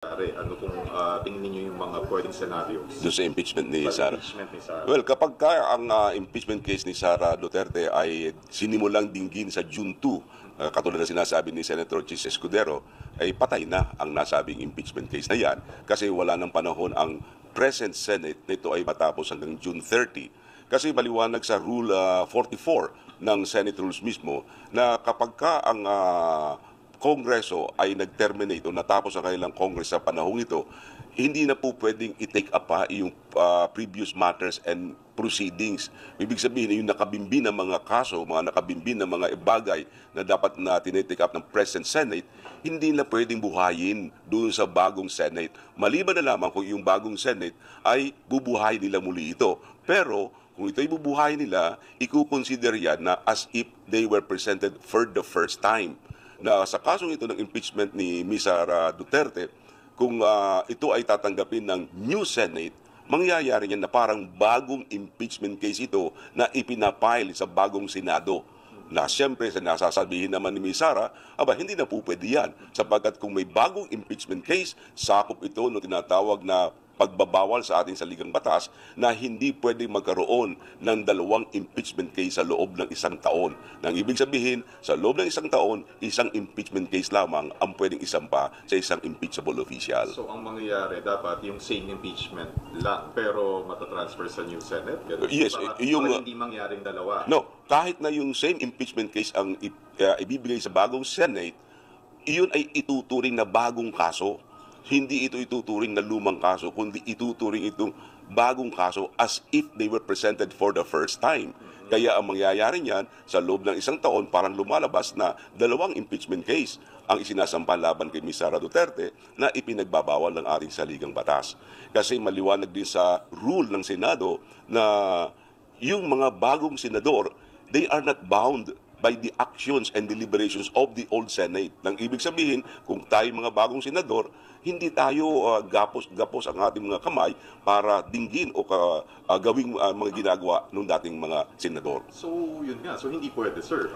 Ano kung tingin niyo yung mga pwedeng scenarios doon sa impeachment ni sa Sara? impeachment ni Sara? Well, kapag ang impeachment case ni Sara Duterte ay sinimulang dinggin sa June 2, katulad na sinasabi ni Senator Chis Escudero, ay patay na ang nasabing impeachment case na yan kasi wala ng panahon ang present Senate na ito ay matapos hanggang June 30. Kasi maliwanag sa Rule 44 ng Senate Rules mismo na kapag ang Kongreso ay nag-terminate o natapos ang kanilang Congress sa panahong ito, hindi na po pwedeng i-take up pa yung previous matters and proceedings. Ibig sabihin, yung nakabimbi ng mga kaso, mga nakabimbi ng mga bagay na dapat na tinitake up ng present Senate, hindi na pwedeng buhayin doon sa bagong Senate. Maliban na lamang kung yung bagong Senate ay bubuhay nila muli ito. Pero kung ito'y bubuhay nila, ikukonsider yan na as if they were presented for the first time. Na sa kasong ito ng impeachment ni Ms. Sara Duterte, kung ito ay tatanggapin ng new Senate, mangyayari niyan na parang bagong impeachment case ito na ipinapile sa bagong Senado. Na siyempre, nasasabihin naman ni Ms. Sara, hindi na po pwede yan. Sapagkat kung may bagong impeachment case, sakop ito no tinatawag na pagbabawal sa ating saligang batas na hindi pwedeng magkaroon ng dalawang impeachment case sa loob ng isang taon. Nang ibig sabihin, sa loob ng isang taon, isang impeachment case lamang ang pwedeng isampa sa isang impeachable official. So ang mangyayari, dapat yung same impeachment lang, pero matatransfer sa new Senate? Yes, yung hindi mangyaring dalawa? No, kahit na yung same impeachment case ang ibibigay sa bagong Senate, iyon ay ituturing na bagong kaso. Hindi ito ituturing na lumang kaso, kundi ituturing itong bagong kaso as if they were presented for the first time. Kaya ang mangyayari niyan, sa loob ng isang taon, parang lumalabas na dalawang impeachment case ang isinasampa laban kay Ms. Sara Duterte na ipinagbabawal ng ating saligang batas. Kasi maliwanag din sa rule ng Senado na yung mga bagong senador, they are not bound by the actions and deliberations of the old Senate. Nang ibig sabihin, kung tayo mga bagong senador, hindi tayo gapos ang ating mga kamay para dinggin o gawing mga ginagawa ng dating mga senador. So, yun nga. So, hindi pwede, sir.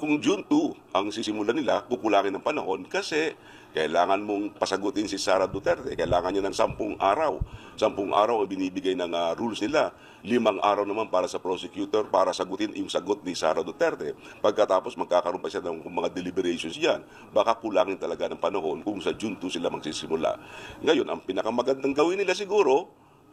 Kung June 2 ang sisimulan nila, kukulangin ng panahon kasi kailangan mong pasagutin si Sara Duterte. Kailangan niya ng 10 araw. 10 araw binibigay ng rules nila. 5 araw naman para sa prosecutor para sagutin yung sagot ni Sara Duterte. Pagkatapos magkakaroon pa siya ng mga deliberations diyan. Baka kulangin talaga ng panahon kung sa June 2 sila magsisimula. Ngayon, ang pinakamagandang gawin nila siguro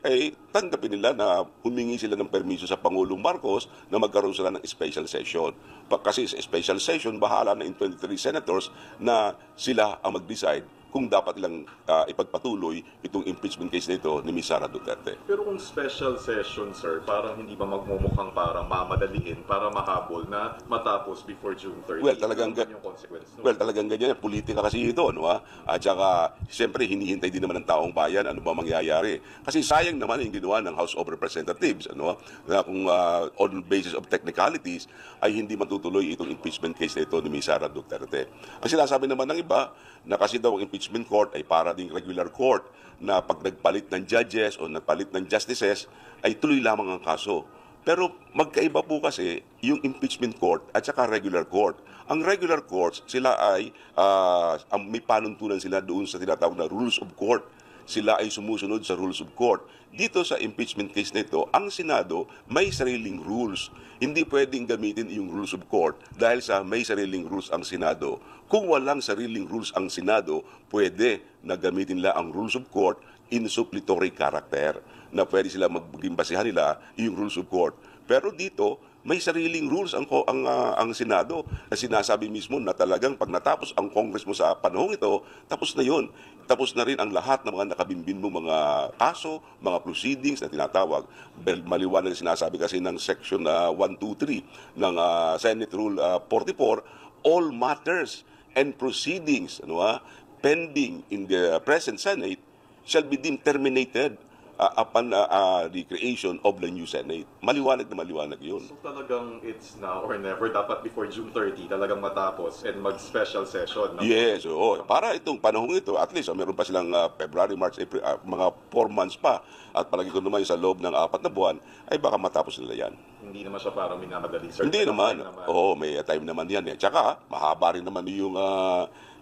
ay tanggapin nila na humingi sila ng permiso sa Pangulong Marcos na magkaroon sila ng special session. Kasi sa special session, bahala na in 23 senators na sila ang mag-decide kung dapat ilang ipagpatuloy itong impeachment case nito ni Ms. Sara Duterte. Pero kung special session, sir, parang hindi ba magmumukhang parang mamadaliin para mahabol na matapos before June 30? Well, talagang ganyan. Politika kasi ito, no? At saka, siyempre, hinihintay din naman ng taong bayan ano ba mangyayari. Kasi sayang naman yung ginawa ng House of Representatives, ano? Na kung on basis of technicalities, ay hindi matutuloy itong impeachment case na ito ni Ms. Sara Duterte. Ang sinasabi naman ng iba, na kasi daw ang impeachment court ay para ding regular court na pag nagpalit ng judges o nagpalit ng justices ay tuloy lamang ang kaso. Pero magkaiba po kasi yung impeachment court at saka regular court. Ang regular courts, sila ay may panuntunan sila doon sa tinatawag na rules of court. Sila ay sumusunod sa rules of court. Dito sa impeachment case na ito, ang Senado may sariling rules. Hindi pwedeng gamitin yung rules of court dahil sa may sariling rules ang Senado. Kung walang sariling rules ang Senado, pwede na gamitin nila ang rules of court in suppletory character na pwede sila maging basihan nila yung rules of court. Pero dito, may sariling rules ang Senado na sinasabi mismo na talagang pag natapos ang Congress mo sa panahong ito, tapos na yun. Tapos na rin ang lahat ng mga nakabimbin mo mga kaso, mga proceedings na tinatawag. Maliwanag na sinasabi kasi ng Section 123 ng Senate Rule 44, all matters and proceedings pending in the present Senate shall be deemed terminated upon the creation of the new Senate. Maliwanag na maliwanag yun. So talagang it's now or never, dapat before June 30 talagang matapos and mag-special session. Yes, para itong panahon ito, at least meron pa silang February, March, April, mga 4 months pa. At palagi ko naman sa loob ng 4 na buwan, ay baka matapos nila yan. Hindi naman siya parang minamadali, sir. Hindi naman. Oo, may time naman yan. Tsaka, mahaba rin naman yung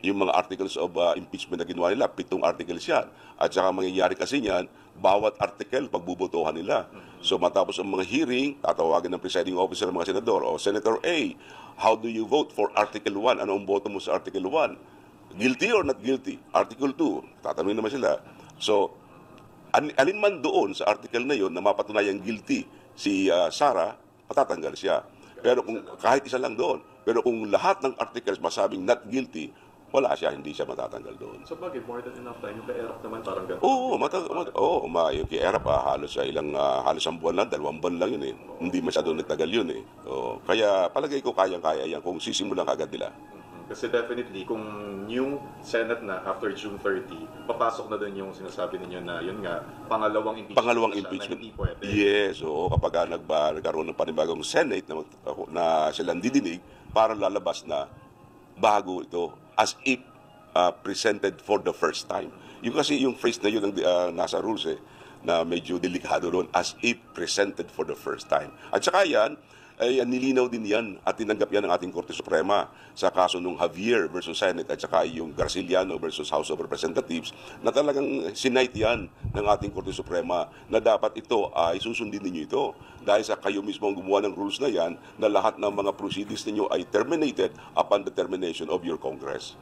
yung mga articles of impeachment na ginawa nila, 7 articles yan. At saka mangyayari kasi niyan, bawat article pagbubotohan nila. So matapos ang mga hearing, tatawagan ng presiding officer ng mga senador, o Senator A, how do you vote for Article 1? Ano ang boto mo sa Article 1? Guilty or not guilty? Article 2, tatanungin naman sila. So, alin man doon sa article na yon na mapatunayang guilty si Sara, patatanggal siya. Pero kung kahit isa lang doon, pero kung lahat ng articles masabing not guilty, wala siya, hindi siya matatanggal doon. So bagay, more than enough time. Yung kay-Erap naman parang ganun. Yung kay-Erap, halos halos ang buwan lang, 2 buwan lang yun eh. Hindi masyadong nagtagal yun eh. Kaya palagay ko kayang-kaya yan kung sisimulan agad nila. Kasi definitely, kung new Senate na after June 30, papasok na din yung sinasabi ninyo na, yun nga, pangalawang impeachment na hindi pwede. Yes, kapag nagkaroon ng panibagong Senate na silang didinig, para lalabas na bago ito, as if presented for the first time. Yung phrase na yun ang nasa rules na medyo delikado doon, as if presented for the first time. At saka yan, ay nilinaw din yan at tinanggap yan ng ating Korte Suprema sa kaso nung Javier versus Senate at saka yung Garciliano versus House of Representatives na talagang sinight yan ng ating Korte Suprema na dapat ito ay susundin ninyo ito dahil sa kayo mismo ang gumawa ng rules na yan na lahat ng mga proceedings ninyo ay terminated upon the termination of your Congress.